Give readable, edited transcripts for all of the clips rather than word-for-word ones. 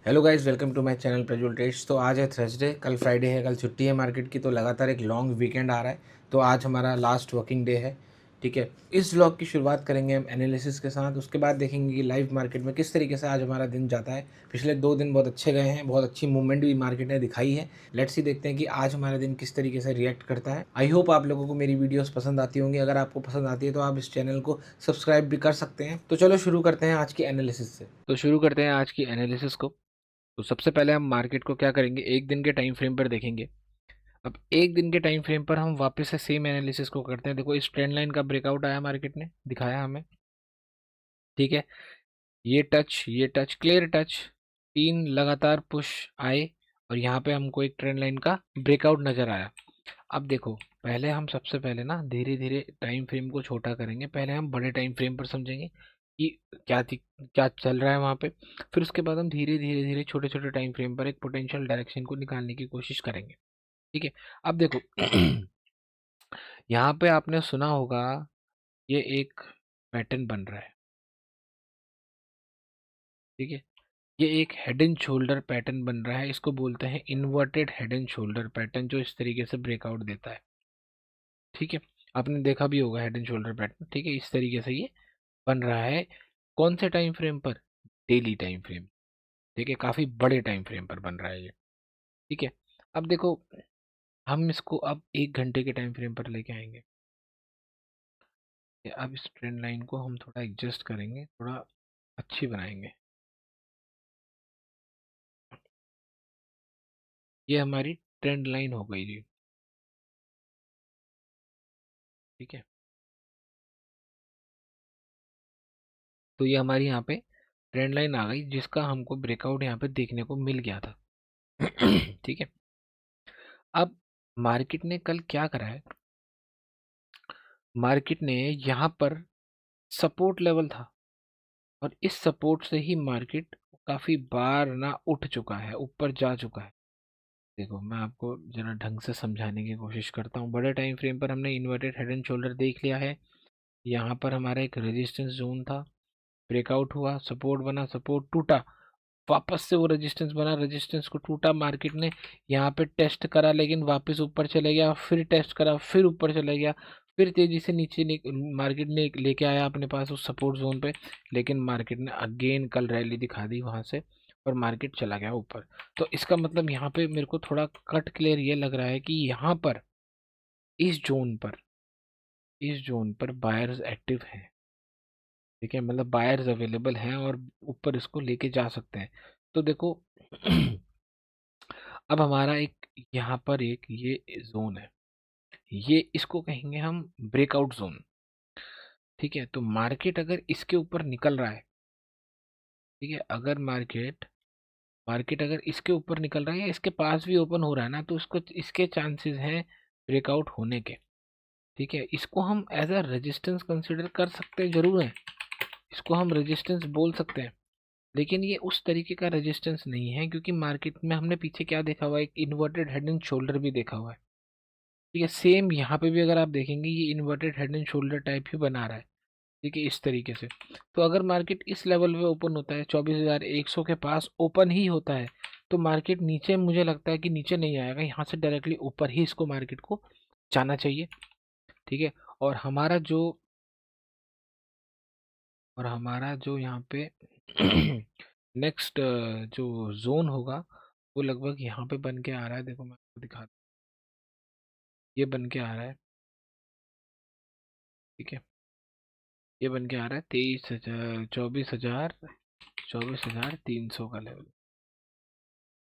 Hello guys, welcome to my channel Prajwal Trades. तो आज है थर्सडे, कल फ्राइडे है, कल छुट्टी है मार्केट की। तो लगातार एक लॉन्ग वीकेंड आ रहा है। तो आज हमारा लास्ट वर्किंग डे है। ठीक है, इस व्लॉग की शुरुआत करेंगे हम एनालिसिस के साथ। उसके बाद देखेंगे कि लाइव मार्केट में किस तरीके से आज हमारा दिन जाता है। पिछले 2 दिन बहुत अच्छे गए हैं, बहुत अच्छी मूवमेंट भी मार्केट ने दिखाई है। लेट्स ही देखते हैं कि आज हमारा दिन किस तरीके से रिएक्ट करता है। आई होप आप लोगों को मेरी वीडियोस पसंद आती होंगी। अगर आपको पसंद आती है तो आप इस चैनल को सब्सक्राइब भी कर सकते हैं। तो चलो शुरू करते हैं आज की एनालिसिस से। तो शुरू करते हैं आज की एनालिसिस को। तो सबसे पहले हम मार्केट को क्या करेंगे, एक दिन के टाइम फ्रेम पर देखेंगे। अब एक दिन के टाइम फ्रेम पर हम वापस से सेम एनालिसिस को करते हैं। देखो, इस ट्रेंड लाइन का ब्रेकआउट आया, मार्केट ने दिखाया हमें। ठीक है, ये टच क्लियर टच, 3 लगातार पुश आए और यहाँ पे हमको एक ट्रेंड लाइन का ब्रेकआउट नजर आया। अब देखो, पहले हम सबसे पहले ना धीरे धीरे टाइम फ्रेम को छोटा करेंगे। पहले हम बड़े टाइम फ्रेम पर समझेंगे कि क्या चल रहा है वहाँ पे। फिर उसके बाद हम धीरे धीरे धीरे छोटे छोटे टाइम फ्रेम पर एक पोटेंशियल डायरेक्शन को निकालने की कोशिश करेंगे। ठीक है, अब देखो यहाँ पे आपने सुना होगा, ये एक पैटर्न बन रहा है। ठीक है, ये एक हेड एंड शोल्डर पैटर्न बन रहा है। इसको बोलते हैं inverted head and shoulder pattern, जो इस तरीके से ब्रेकआउट देता है। ठीक है, आपने देखा भी होगा हेड एंड शोल्डर पैटर्न। ठीक है, इस तरीके से ये बन रहा है। कौन से टाइम फ्रेम पर? Daily time frame. ठीक है, काफी बड़े टाइम फ्रेम पर बन रहा है ये। ठीक है, अब देखो, हम इसको अब 1 घंटे के टाइम फ्रेम पर लेके आएंगे। अब इस ट्रेंड लाइन को हम थोड़ा एडजस्ट करेंगे, थोड़ा अच्छी बनाएंगे। ये हमारी ट्रेंड लाइन हो गई जी। ठीक है, तो ये हमारी यहाँ पे ट्रेंड लाइन आ गई, जिसका हमको ब्रेकआउट यहाँ पे देखने को मिल गया था। ठीक है, अब मार्केट ने कल क्या करा है, मार्केट ने यहाँ पर सपोर्ट लेवल था और इस सपोर्ट से ही मार्केट काफी बार ना उठ चुका है, ऊपर जा चुका है। देखो, मैं आपको जरा ढंग से समझाने की कोशिश करता हूँ। बड़े टाइम फ्रेम पर हमने इन्वर्टेड हेड एंड शोल्डर देख लिया है। यहाँ पर हमारा एक रेजिस्टेंस जोन था, ब्रेकआउट हुआ, सपोर्ट बना, सपोर्ट टूटा, वापस से वो रेजिस्टेंस बना, रेजिस्टेंस को टूटा, मार्केट ने यहाँ पे टेस्ट करा लेकिन वापस ऊपर चले गया, फिर टेस्ट करा, फिर ऊपर चले गया, फिर तेजी से नीचे मार्केट ने लेके आया अपने पास उस सपोर्ट जोन पे। लेकिन मार्केट ने अगेन कल रैली दिखा दी वहां से और मार्केट चला गया ऊपर। तो इसका मतलब यहाँ पे मेरे को थोड़ा कट क्लियर ये लग रहा है कि यहाँ पर इस जोन पर बायर्स एक्टिव हैं। ठीक है, मतलब बायर्स अवेलेबल हैं और ऊपर इसको लेके जा सकते हैं। तो देखो, अब हमारा एक यहाँ पर एक ये जोन है, ये इसको कहेंगे हम ब्रेकआउट जोन। ठीक है, तो मार्केट अगर इसके ऊपर निकल रहा है, ठीक है, अगर मार्केट मार्केट अगर इसके ऊपर निकल रहा है या इसके पास भी ओपन हो रहा है ना, तो इसको इसके चांसेस हैं ब्रेकआउट होने के। ठीक है, इसको हम एज अ रेजिस्टेंस कंसिडर कर सकते हैं, जरूर है, इसको हम रेजिस्टेंस बोल सकते हैं। लेकिन ये उस तरीके का रेजिस्टेंस नहीं है, क्योंकि मार्केट में हमने पीछे क्या देखा हुआ है, एक इन्वर्टेड हेड एंड शोल्डर भी देखा हुआ है। ठीक है, सेम यहाँ पे भी अगर आप देखेंगे, ये inverted head and shoulder type ही बना रहा है। ठीक है, इस तरीके से। तो अगर मार्केट इस लेवल पे ओपन होता है, 24,100 के पास ओपन ही होता है, तो मार्केट नीचे, मुझे लगता है कि नीचे नहीं आएगा, यहाँ से डायरेक्टली ऊपर ही इसको मार्केट को जाना चाहिए। ठीक है, और हमारा जो यहाँ पे नेक्स्ट जो जोन होगा, वो लगभग यहाँ पे बन के आ रहा है। देखो, मैं आपको दिखा, ये बन के आ रहा है। ठीक है, ये बन के आ रहा है 23,000, 24,300 का लेवल।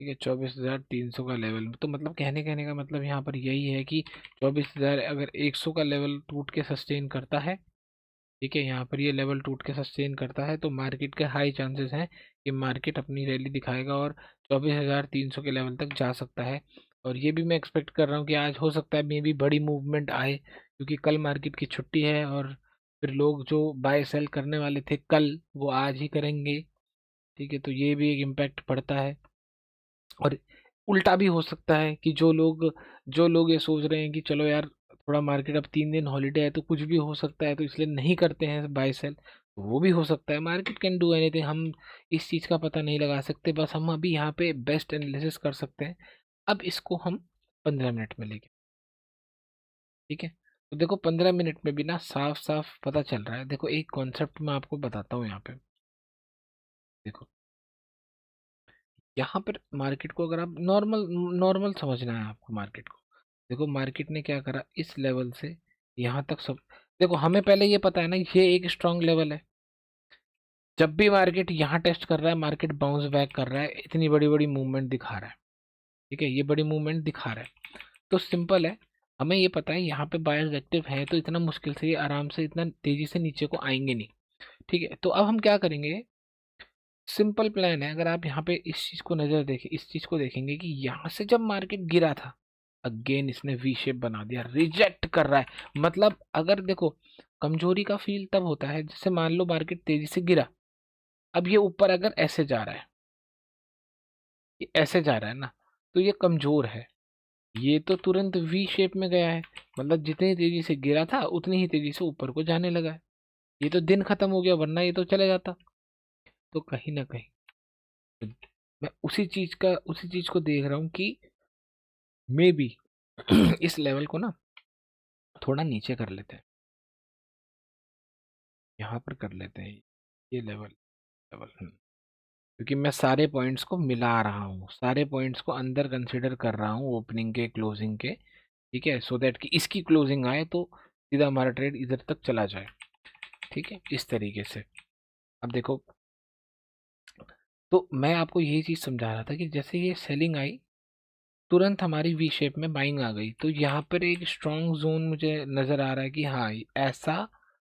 ठीक है, 24,300 का लेवल। तो मतलब कहने कहने का मतलब यहाँ पर यही है कि 24,000 अगर 100 का लेवल टूट के सस्टेन करता है, ठीक है, यहाँ पर ये लेवल टूट के सस्टेन करता है, तो मार्केट के हाई चांसेस हैं कि मार्केट अपनी रैली दिखाएगा और 24,300 के लेवल तक जा सकता है। और ये भी मैं एक्सपेक्ट कर रहा हूँ कि आज हो सकता है मे भी बड़ी मूवमेंट आए, क्योंकि कल मार्केट की छुट्टी है और फिर लोग जो बाय सेल करने वाले थे कल, वो आज ही करेंगे। ठीक है, तो ये भी एक इम्पैक्ट पड़ता है। और उल्टा भी हो सकता है कि जो लोग ये सोच रहे हैं कि चलो यार, थोड़ा मार्केट अब 3 दिन हॉलीडे है तो कुछ भी हो सकता है, तो इसलिए नहीं करते हैं बाय सेल, वो भी हो सकता है, मार्केट कैन डू एनीथिंग, हम इस चीज़ का पता नहीं लगा सकते, बस हम अभी यहाँ पे बेस्ट एनालिसिस कर सकते हैं। अब इसको हम 15 मिनट में लेंगे, ठीक है। तो देखो 15 मिनट में भी ना साफ साफ पता चल रहा है। देखो एक कॉन्सेप्ट मैं आपको बताता हूँ यहाँ पे। देखो यहाँ पर मार्केट को अगर आप नॉर्मल नॉर्मल समझना है आपको मार्केट को। देखो मार्केट ने क्या करा, इस लेवल से यहाँ तक सब। देखो हमें पहले ये पता है ना, ये एक स्ट्रांग लेवल है। जब भी मार्केट यहाँ टेस्ट कर रहा है, मार्केट बाउंस बैक कर रहा है, इतनी बड़ी बड़ी मूवमेंट दिखा रहा है, ठीक है, ये बड़ी मूवमेंट दिखा रहा है। तो सिंपल है, हमें ये पता है यहाँ पे बायर्स एक्टिव है, तो इतना मुश्किल से ये आराम से इतना तेजी से नीचे को आएंगे नहीं, ठीक है। तो अब हम क्या करेंगे, सिंपल प्लान है। अगर आप यहाँ पे इस चीज को नजर देखें, इस चीज को देखेंगे कि यहाँ से जब मार्केट गिरा था, अगेन इसने वी शेप बना दिया, रिजेक्ट कर रहा है। मतलब अगर देखो, कमजोरी का फील तब होता है जैसे मान लो मार्केट तेजी से गिरा, अब ये ऊपर अगर ऐसे जा रहा है, ये ऐसे जा रहा है ना, तो ये कमजोर है। ये तो तुरंत वी शेप में गया है, मतलब जितनी तेजी से गिरा था उतनी ही तेजी से ऊपर को जाने लगा है। ये तो दिन खत्म हो गया, वरना ये तो चले जाता। तो कहीं ना कहीं मैं उसी चीज को देख रहा हूँ कि मे बी इस लेवल को ना थोड़ा नीचे कर लेते हैं, यहाँ पर कर लेते हैं ये लेवल, क्योंकि मैं सारे पॉइंट्स को मिला रहा हूँ, सारे पॉइंट्स को अंदर कंसिडर कर रहा हूँ, ओपनिंग के क्लोजिंग के, ठीक है, सो दैट कि इसकी क्लोजिंग आए तो सीधा हमारा ट्रेड इधर तक चला जाए, ठीक है, इस तरीके से। अब देखो, तो मैं आपको यही चीज़ समझा रहा था कि जैसे ये सेलिंग आई, तुरंत हमारी वी शेप में बाइंग आ गई, तो यहाँ पर एक स्ट्रॉन्ग जोन मुझे नज़र आ रहा है कि हाँ ऐसा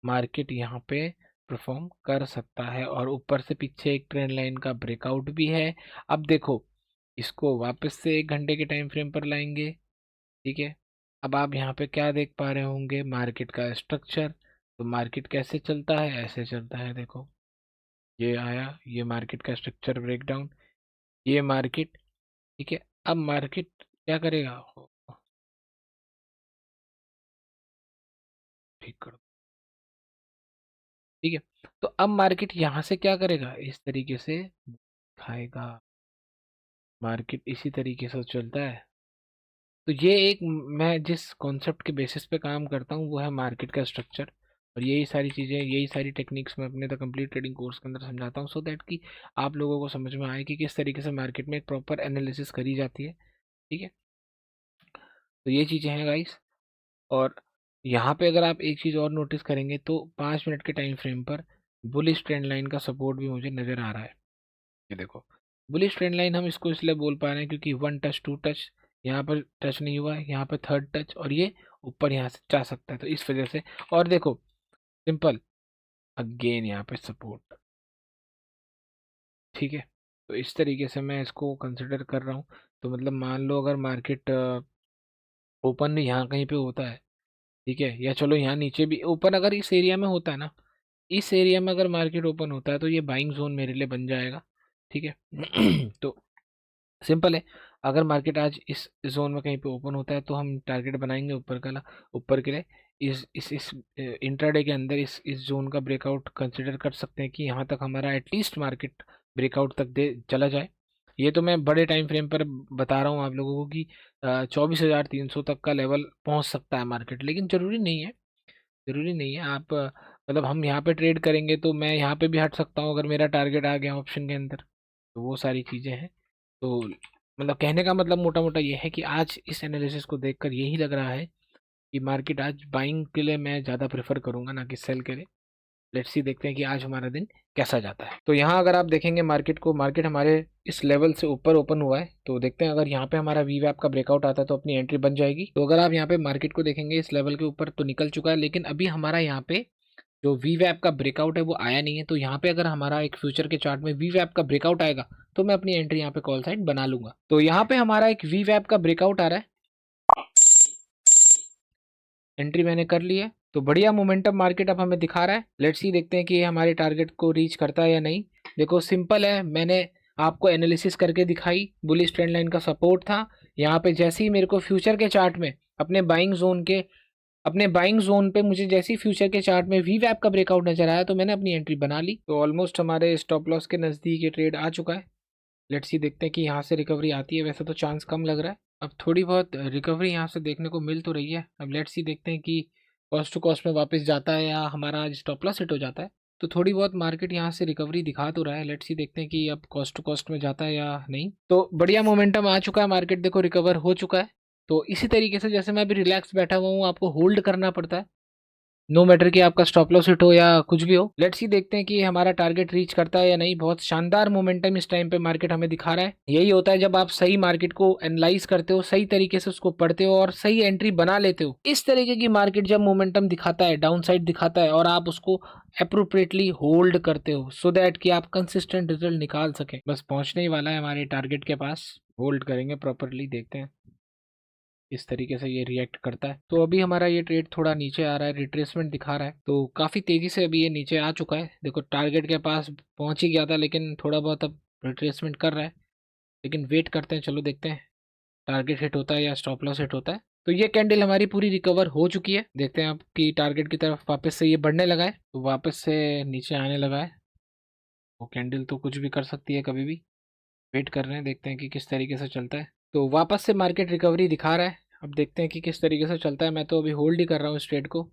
मार्केट यहाँ पे परफॉर्म कर सकता है, और ऊपर से पीछे एक ट्रेंड लाइन का ब्रेकआउट भी है। अब देखो, इसको वापस से 1 घंटे के टाइम फ्रेम पर लाएंगे, ठीक है। अब आप यहाँ पे क्या देख पा रहे होंगे, मार्केट का स्ट्रक्चर। तो मार्केट कैसे चलता है, ऐसे चलता है, देखो ये आया, ये मार्केट का स्ट्रक्चर ब्रेकडाउन, ये मार्केट, ठीक है। अब मार्केट क्या करेगा, ठीक करो, ठीक है। तो अब मार्केट यहाँ से क्या करेगा, इस तरीके से खाएगा, मार्केट इसी तरीके से चलता है। तो ये एक, मैं जिस कॉन्सेप्ट के बेसिस पे काम करता हूँ वो है मार्केट का स्ट्रक्चर, और यही सारी चीज़ें, यही सारी टेक्निक्स मैं अपने द कंप्लीट ट्रेडिंग कोर्स के अंदर समझाता हूँ, सो दैट कि आप लोगों को समझ में आए कि किस तरीके से मार्केट में एक प्रॉपर एनालिसिस करी जाती है, ठीक है। तो ये चीज़ें हैं गाइस। और यहाँ पे अगर आप एक चीज़ और नोटिस करेंगे तो 5 मिनट के टाइम फ्रेम पर बुलिश ट्रेंड लाइन का सपोर्ट भी मुझे नज़र आ रहा है। ये देखो, बुलिश ट्रेंड लाइन हम इसको इसलिए बोल पा रहे हैं क्योंकि 1 टच 2 टच यहाँ पर टच नहीं हुआ है, यहाँ पर 3rd टच, और ये ऊपर यहाँ से जा सकता है, तो इस वजह से। और देखो सिंपल, अगेन यहाँ पे सपोर्ट, ठीक है। तो इस तरीके से मैं इसको कंसिडर कर रहा हूँ। तो मतलब मान लो अगर मार्केट ओपन यहाँ कहीं पे होता है, ठीक है, या चलो यहाँ नीचे भी ओपन अगर इस एरिया में होता है ना, इस एरिया में अगर मार्केट ओपन होता है तो ये बाइंग जोन मेरे लिए बन जाएगा, ठीक है। तो सिंपल है, अगर मार्केट आज इस जोन में कहीं पे ओपन होता है तो हम टारगेट बनाएंगे ऊपर का, ऊपर के लिए इस इंट्राडे के अंदर इस जोन का ब्रेकआउट कंसिडर कर सकते हैं कि यहाँ तक हमारा एटलीस्ट मार्केट ब्रेकआउट तक दे चला जाए। ये तो मैं बड़े टाइम फ्रेम पर बता रहा हूँ आप लोगों को कि 24,300 तक का लेवल पहुँच सकता है मार्केट, लेकिन ज़रूरी नहीं है, ज़रूरी नहीं है। आप मतलब हम यहाँ पे ट्रेड करेंगे तो मैं यहाँ पे भी हट सकता हूँ अगर मेरा टारगेट आ गया ऑप्शन के अंदर, तो वो सारी चीज़ें हैं। तो मतलब कहने का मतलब मोटा मोटा ये है कि आज इस एनालिसिस को देखकर यही लग रहा है कि मार्केट आज बाइंग के लिए मैं ज़्यादा प्रेफर करूंगा ना कि सेल के लिए। लेट्स सी, देखते हैं कि आज हमारा दिन कैसा जाता है। तो यहाँ अगर आप देखेंगे मार्केट को, मार्केट हमारे इस लेवल से ऊपर ओपन हुआ है, तो देखते हैं अगर यहाँ पे हमारा वी वैप का ब्रेकआउट आता है तो अपनी एंट्री बन जाएगी। तो अगर आप यहाँ पे मार्केट को देखेंगे इस लेवल के ऊपर तो निकल चुका है, लेकिन अभी हमारा यहाँ पे जो वी वैप का ब्रेकआउट है वो आया नहीं है। तो यहाँ पे अगर हमारा एक फ्यूचर के चार्ट में वी वैप का ब्रेकआउट आएगा तो मैं अपनी एंट्री यहाँ पे कॉल साइड बना लूंगा। तो यहाँ पे हमारा एक वी वैप का ब्रेकआउट आ रहा है, एंट्री मैंने कर ली है, तो बढ़िया मोमेंटम मार्केट अब हमें दिखा रहा है। लेट्स सी, देखते हैं कि ये हमारे टारगेट को रीच करता है या नहीं। देखो सिंपल है, मैंने आपको एनालिसिस करके दिखाई, बुलिश ट्रेंड लाइन का सपोर्ट था यहाँ पे, जैसे ही मेरे को फ्यूचर के चार्ट में अपने बाइंग जोन के अपने बाइंग जोन पे मुझे जैसे ही फ्यूचर के चार्ट में वी वैप का ब्रेकआउट नजर आया तो मैंने अपनी एंट्री बना ली। तो ऑलमोस्ट हमारे स्टॉप लॉस के नज़दीक ये ट्रेड आ चुका है। लेट्स सी देखते हैं कि यहाँ से रिकवरी आती है। वैसे तो चांस कम लग रहा है, अब थोड़ी बहुत रिकवरी यहाँ से देखने को मिल तो रही है। अब लेट्स सी देखते हैं कि कॉस्ट टू कॉस्ट में वापस जाता है या हमारा आज स्टॉप लॉस हिट हो जाता है। तो थोड़ी बहुत मार्केट यहाँ से रिकवरी दिखा तो रहा है। लेट्स सी देखते हैं कि अब कॉस्ट टू कॉस्ट में जाता है या नहीं। तो बढ़िया मोमेंटम आ चुका है, मार्केट देखो रिकवर हो चुका है। तो इसी तरीके से जैसे मैं अभी रिलैक्स बैठा हुआ हूँ, आपको होल्ड करना पड़ता है, नो मैटर कि आपका स्टॉप लॉस हिट हो या कुछ भी हो। लेट्स ही देखते हैं कि हमारा टारगेट रीच करता है या नहीं। बहुत शानदार मोमेंटम इस टाइम पे मार्केट हमें दिखा रहा है। यही होता है जब आप सही मार्केट को एनालाइज करते हो, सही तरीके से उसको पढ़ते हो और सही एंट्री बना लेते हो। इस तरीके की मार्केट जब मोमेंटम दिखाता है, डाउन साइड दिखाता है, और आप उसको अप्रोप्रिएटली होल्ड करते हो सो दैट कि आप कंसिस्टेंट रिजल्ट निकाल सके। बस पहुंचने ही वाला है हमारे टारगेट के पास। होल्ड करेंगे प्रॉपरली, देखते हैं इस तरीके से ये रिएक्ट करता है। तो अभी हमारा ये ट्रेड थोड़ा नीचे आ रहा है, रिट्रेसमेंट दिखा रहा है। तो काफ़ी तेज़ी से अभी ये नीचे आ चुका है। देखो टारगेट के पास पहुंच ही गया था, लेकिन थोड़ा बहुत अब रिट्रेसमेंट कर रहा है। लेकिन वेट करते हैं, चलो देखते हैं टारगेट हिट होता है या स्टॉप लॉस हिट होता है। तो ये कैंडल हमारी पूरी रिकवर हो चुकी है। देखते हैं अब कि टारगेट की तरफ वापस से ये बढ़ने लगा है, तो वापस से नीचे आने लगा है। वो कैंडल तो कुछ भी कर सकती है कभी भी। वेट कर रहे हैं, देखते हैं कि किस तरीके से चलता है। तो वापस से मार्केट रिकवरी दिखा रहा है। अब देखते हैं कि किस तरीके से चलता है। मैं तो अभी होल्ड ही कर रहा हूँ इस ट्रेड को।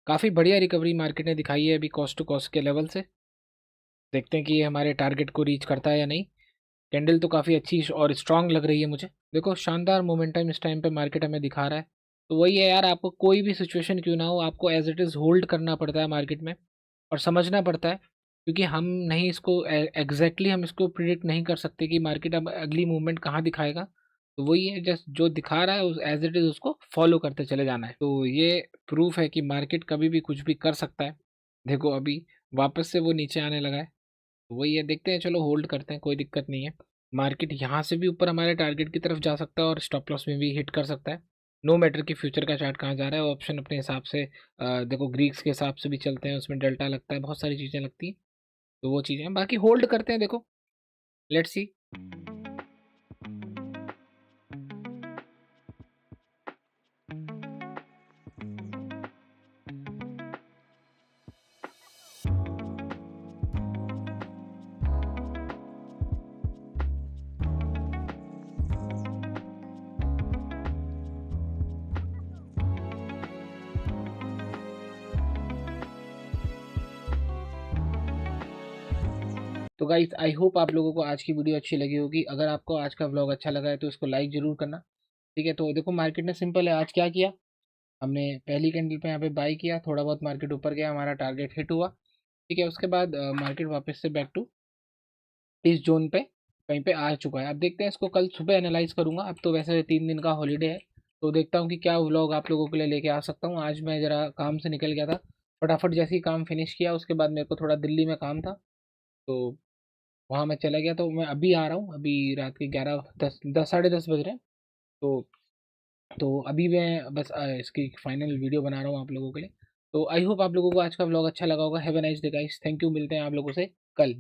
काफ़ी बढ़िया रिकवरी मार्केट ने दिखाई है अभी कॉस्ट टू कॉस्ट के लेवल से। देखते हैं कि ये हमारे टारगेट को रीच करता है या नहीं। कैंडल तो काफ़ी अच्छी और स्ट्रांग लग रही है मुझे। देखो शानदार मोमेंटम इस टाइम पे मार्केट हमें दिखा रहा है। तो वही है यार, आपको कोई भी सिचुएशन क्यों ना हो, आपको एज इट इज़ होल्ड करना पड़ता है मार्केट में और समझना पड़ता है। क्योंकि हम नहीं इसको एग्जैक्टली हम इसको प्रिडिक्ट नहीं कर सकते कि मार्केट अब अगली मूवमेंट कहाँ दिखाएगा। तो वही है, जस्ट जो दिखा रहा है उस एज इट इज़ उसको फॉलो करते चले जाना है। तो ये प्रूफ है कि मार्केट कभी भी कुछ भी कर सकता है। देखो अभी वापस से वो नीचे आने लगा है। तो वही है, देखते हैं, चलो होल्ड करते हैं, कोई दिक्कत नहीं है। मार्केट यहाँ से भी ऊपर हमारे टारगेट की तरफ जा सकता है और स्टॉप लॉस में भी हिट कर सकता है। नो मैटर कि फ्यूचर का चार्ट कहाँ जा रहा है, ऑप्शन अपने हिसाब से देखो ग्रीक्स के हिसाब से भी चलते हैं, उसमें डेल्टा लगता है, बहुत सारी चीज़ें लगती हैं। तो वो चीज़ें बाकी होल्ड करते हैं। देखो लेट्स सी। तो गाइस आई होप आप लोगों को आज की वीडियो अच्छी लगी होगी। अगर आपको आज का व्लॉग अच्छा लगा है तो इसको लाइक जरूर करना। ठीक है, तो देखो मार्केट ने सिंपल है, आज क्या किया, हमने पहली कैंडल पे यहाँ पे बाई किया, थोड़ा बहुत मार्केट ऊपर गया, हमारा टारगेट हिट हुआ। ठीक है, उसके बाद मार्केट वापस से बैक टू इस जोन पे कहीं पे आ चुका है। अब देखते हैं, इसको कल सुबह एनालाइज करूंगा। अब तो वैसे 3 दिन का हॉलीडे है, तो देखता हूँ कि क्या व्लॉग आप लोगों के लिए लेके आ सकता हूँ। आज मैं ज़रा काम से निकल गया था, फटाफट जैसे ही काम फिनिश किया उसके बाद मेरे को थोड़ा दिल्ली में काम था, तो वहाँ मैं चला गया। तो मैं अभी आ रहा हूँ, अभी रात के 11 10 साढ़े 10 बज रहे हैं। तो अभी मैं बस इसकी फाइनल वीडियो बना रहा हूँ आप लोगों के लिए। तो आई होप आप लोगों को आज का व्लॉग अच्छा लगा होगा। Have a nice day guys, thank you, मिलते हैं आप लोगों से कल।